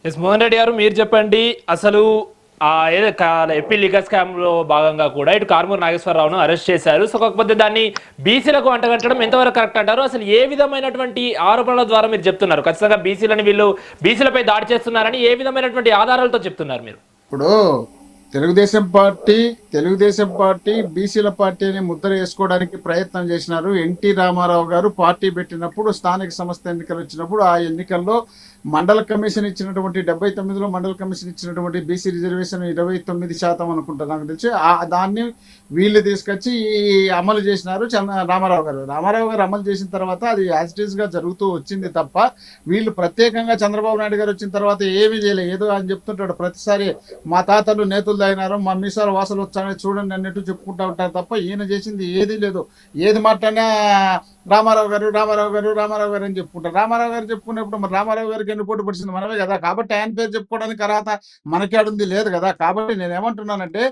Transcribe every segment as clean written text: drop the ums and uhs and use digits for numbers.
Yes Mohan Reddy గారు మీరు చెప్పండి అసలు ఏదో ఏపీ లీగల్ స్కామ్ లో భాగంగా కూడా ఇటు కారుమూరి నాగేశ్వరరావును అరెస్ట్ చేశారు. సో కాకపోతే దాన్ని బీసీలకు అంటగట్టడం ఎంతవరకు కరెక్ట్ అంటారు? అసలు ఏ విధమైనటువంటి ఆరోపణల ద్వారా మీరు చెప్తున్నారు ఖచ్చితంగా బీసీలని వీళ్ళు బీసీలపై దాడి చేస్తున్నారని ఏ విధమైనటువంటి ఆధారాలతో చెప్తున్నారు మీరు? ఇప్పుడు తెలుగుదేశం పార్టీ బీసీల పార్టీ అని ముద్ర వేసుకోవడానికి ప్రయత్నం చేసినారు. ఎన్టీ రామారావు గారు పార్టీ పెట్టినప్పుడు, స్థానిక సంస్థ ఎన్నికలు వచ్చినప్పుడు ఆ ఎన్నికల్లో మండల కమిషన్ ఇచ్చినటువంటి 79లో మండల కమిషన్ ఇచ్చినటువంటి బీసీ రిజర్వేషన్ 29% అనుకుంటా నాకు తెలిసి, దాన్ని వీళ్ళు తీసుకొచ్చి అమలు చేసినారు. రామారావు గారు అమలు చేసిన తర్వాత అది యాజ్ ఇట్ ఈస్ గా జరుగుతూ వచ్చింది తప్ప వీళ్ళు ప్రత్యేకంగా చంద్రబాబు నాయుడు గారు వచ్చిన తర్వాత ఏమీ చేయలేదు. ఏదో అని చెప్తుంటాడు ప్రతిసారి, మా తాతలు నేతులు తాగినారు, మా మీసాలు వాసలు వచ్చాయని చూడండి అన్నట్టు చెప్పుకుంటూ ఉంటారు తప్ప ఈయన చేసింది ఏదీ లేదు. ఏది మాట్లాడినా రామారావు గారు అని చెప్పుకుంటారు. రామారావు గారు చెప్పుకున్నప్పుడు మరి రామారావు గారికి ఎన్ని పోటీ పడిచింది మనమే కదా, కాబట్టి ఆయన పేరు చెప్పుకోవడానికి అర్హత మనకి ఆడుంది లేదు కదా. కాబట్టి నేను ఏమంటున్నానంటే,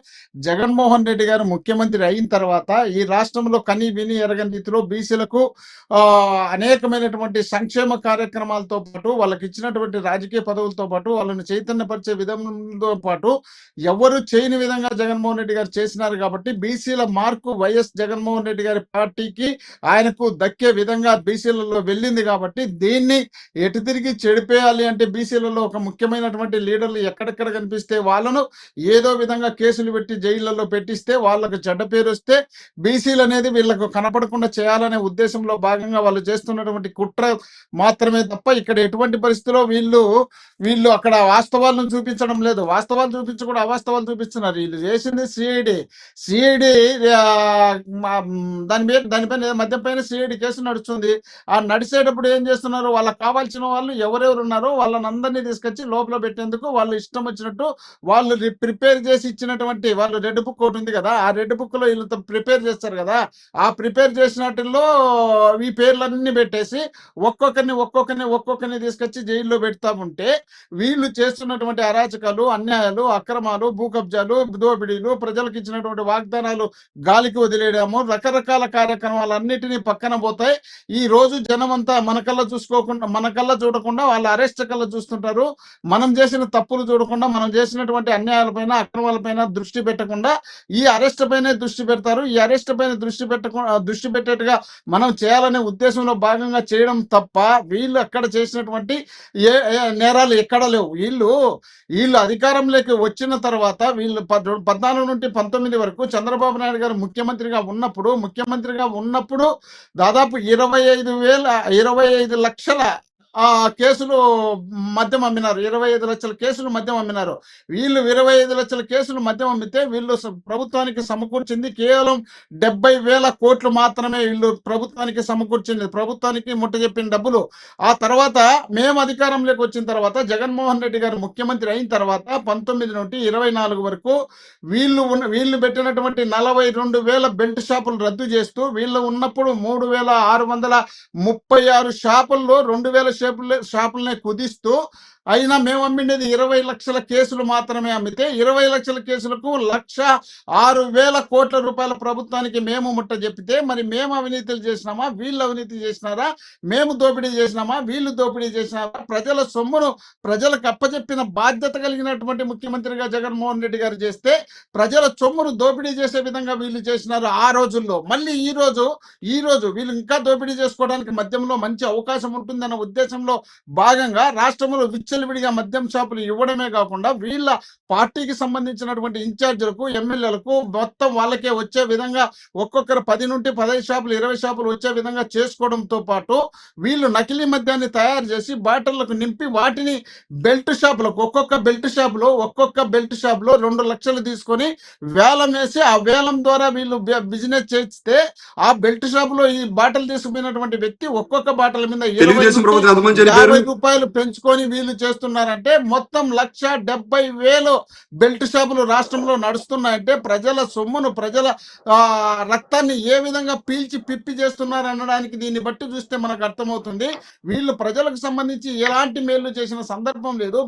జగన్మోహన్ రెడ్డి గారు ముఖ్యమంత్రి అయిన తర్వాత ఈ రాష్ట్రంలో కని విని ఎరగని రీతిలో బీసీలకు అనేకమైనటువంటి సంక్షేమ కార్యక్రమాలతో పాటు, వాళ్ళకి ఇచ్చినటువంటి రాజకీయ పదవులతో పాటు, వాళ్ళని చైతన్యపరిచే విధంతో పాటు ఎవరు చేయని విధంగా జగన్మోహన్ రెడ్డి గారు చేసినారు. కాబట్టి బీసీల మార్కు వైఎస్ జగన్మోహన్ రెడ్డి గారి పార్టీకి ఆయనకు దక్కే విధంగా బీసీలలో వెళ్ళింది. కాబట్టి దీన్ని ఎటు తిరిగి చెడిపేయాలి అంటే, బీసీలలో ఒక ముఖ్యమైనటువంటి లీడర్లు ఎక్కడెక్కడ కనిపిస్తే వాళ్ళను ఏదో విధంగా కేసులు పెట్టి జైళ్లలో పెట్టిస్తే, వాళ్ళకు చెడ్డ పేరు వస్తే, బీసీలు అనేది వీళ్ళకు కనపడకుండా చేయాలనే ఉద్దేశంలో భాగంగా వాళ్ళు చేస్తున్నటువంటి కుట్ర మాత్రమే తప్ప ఇక్కడ ఎటువంటి పరిస్థితిలో వీళ్ళు అక్కడ వాస్తవాలను చూపించడం లేదు. వాస్తవాలు చూపించకుండా అవాస్తవాలు చూపిస్తున్నారు. వీళ్ళు చేసింది సిఐడి దానిపైన మద్యం పైన సిఐడి కేసు నడుస్తుంది. ఆ నడిచేటప్పుడు ఏం చేస్తున్నారు, వాళ్ళకి కావాల్సిన వాళ్ళు ఎవరెవరు ఉన్నారో వాళ్ళని అందరినీ తీసుకొచ్చి లోపల పెట్టేందుకు వాళ్ళు ఇష్టం వచ్చినట్టు వాళ్ళు ప్రిపేర్ చేసి ఇచ్చినటువంటి, వాళ్ళు రెడ్ బుక్ ఒకటి ఉంది కదా, ఆ రెడ్ బుక్ లో వీళ్ళు ప్రిపేర్ చేస్తారు కదా, ఆ ప్రిపేర్ చేసినట్టులో ఈ పేర్లన్నీ పెట్టేసి ఒక్కొక్కరిని తీసుకొచ్చి జైల్లో పెడతా ఉంటే, వీళ్ళు చేస్తున్నటువంటి అరాచకాలు, అన్యాయాలు, అక్రమాలు, భూ కబ్జాలు, దోపిడీలు, ప్రజలకు ఇచ్చినటువంటి వాగ్దానాలు గాలికి వదిలేయడము, రకరకాల కార్యక్రమాలన్నిటినీ పక్కన పోతాయి. ఈ రోజు జనం అంతా మన కళ్ళ చూడకుండా వాళ్ళ అరెస్ట్ కళ్ళ చూస్తుంటారు. మనం చేసిన తప్పులు చూడకుండా, మనం చేసినటువంటి అన్యాయాలపైన, అక్రమాలపైన దృష్టి పెట్టకుండా ఈ అరెస్ట్ పైనే దృష్టి పెడతారు. ఈ అరెస్ట్ పైన దృష్టి పెట్టేట్టుగా మనం చేయాలనే ఉద్దేశంలో భాగంగా చేయడం తప్ప వీళ్ళు అక్కడ చేసినటువంటి నేరాలు ఎక్కడ లేవు. వీళ్ళు అధికారంలోకి వచ్చిన తర్వాత, వీళ్ళు 14 నుండి 19 వరకు చంద్రబాబు నాయుడు గారు ముఖ్యమంత్రిగా ఉన్నప్పుడు దాదాపు 25 లక్షల కేసులు మద్యం అమ్మినారు. 25 లక్షల కేసులు మద్యం అమ్మినారు. వీళ్ళు 25 లక్షల కేసులు మద్యం అమ్మితే వీళ్ళు ప్రభుత్వానికి సమకూర్చింది కేవలం 70,000 కోట్లు మాత్రమే. వీళ్ళు ప్రభుత్వానికి సమకూర్చింది, ప్రభుత్వానికి ముట్ట చెప్పిన డబ్బులు. ఆ తర్వాత మేము అధికారంలోకి వచ్చిన తర్వాత, జగన్మోహన్ రెడ్డి గారు ముఖ్యమంత్రి అయిన తర్వాత 19 నుండి 24 వరకు వీళ్ళు పెట్టినటువంటి 42,000 బెల్ట్ షాపులు రద్దు చేస్తూ, వీళ్ళు ఉన్నప్పుడు 3,636 షాపుల్లో 2,000 షాపులనే కుదిస్తూ, అయినా మేము అమ్మిండేది 20 లక్షల కేసులు మాత్రమే అమ్మితే, 20 లక్షల కేసులకు 1,06,000 కోట్ల రూపాయల ప్రభుత్వానికి మేము ముట్ట చెప్పితే, మరి మేము అవినీతులు చేసినామా, వీళ్ళు అవినీతి చేసినారా? మేము దోపిడీ చేసినామా, వీళ్ళు దోపిడీ చేసినారా? ప్రజల సొమ్మును ప్రజలకు అప్పచెప్పిన బాధ్యత కలిగినటువంటి ముఖ్యమంత్రిగా జగన్మోహన్ రెడ్డి గారు చేస్తే, ప్రజల సొమ్మును దోపిడీ చేసే విధంగా వీళ్ళు చేసినారు ఆ రోజుల్లో. మళ్ళీ ఈ రోజు వీళ్ళు ఇంకా దోపిడీ చేసుకోవడానికి మద్యంలో మంచి అవకాశం ఉంటుందన్న ఉద్దేశంలో భాగంగా రాష్ట్రంలో విచ్చలవిడిగా మద్యం షాపులు ఇవ్వడమే కాకుండా, వీళ్ళ పార్టీకి సంబంధించినటువంటి ఇన్ఛార్జీలకు, ఎమ్మెల్యేలకు మొత్తం వాళ్ళకే వచ్చే విధంగా ఒక్కొక్కరు 10 నుండి 15 షాపులు, 20 షాపులు వచ్చే విధంగా చేసుకోవడంతో పాటు, వీళ్ళు నకిలీ మద్యాన్ని తయారు చేసి బాటిళ్లకు నింపి వాటిని బెల్ట్ షాపులకు, ఒక్కొక్క బెల్ట్ షాపులో 2 లక్షలు తీసుకొని వేలం వేసి, ఆ వేలం ద్వారా వీళ్ళు బిజినెస్ చేస్తే, ఆ బెల్ట్ షాపులో ఈ బాటిల్ తీసుకుపోయినటువంటి వ్యక్తి ఒక్కొక్క బాటిల్ మీద 50 రూపాయలు పెంచుకొని వీళ్ళు చేస్తున్నారంటే, మొత్తం 1,70,000 బెల్ట్ షాపులు రాష్ట్రంలో నడుస్తున్నాయంటే, ప్రజల సొమ్మును, ప్రజల రక్తాన్ని ఏ విధంగా పీల్చి పిప్పి చేస్తున్నారు అనడానికి దీన్ని బట్టి చూస్తే మనకు అర్థమవుతుంది. వీళ్ళు ప్రజలకు సంబంధించి ఎలాంటి మేలు చేసిన సందర్భం లేదు.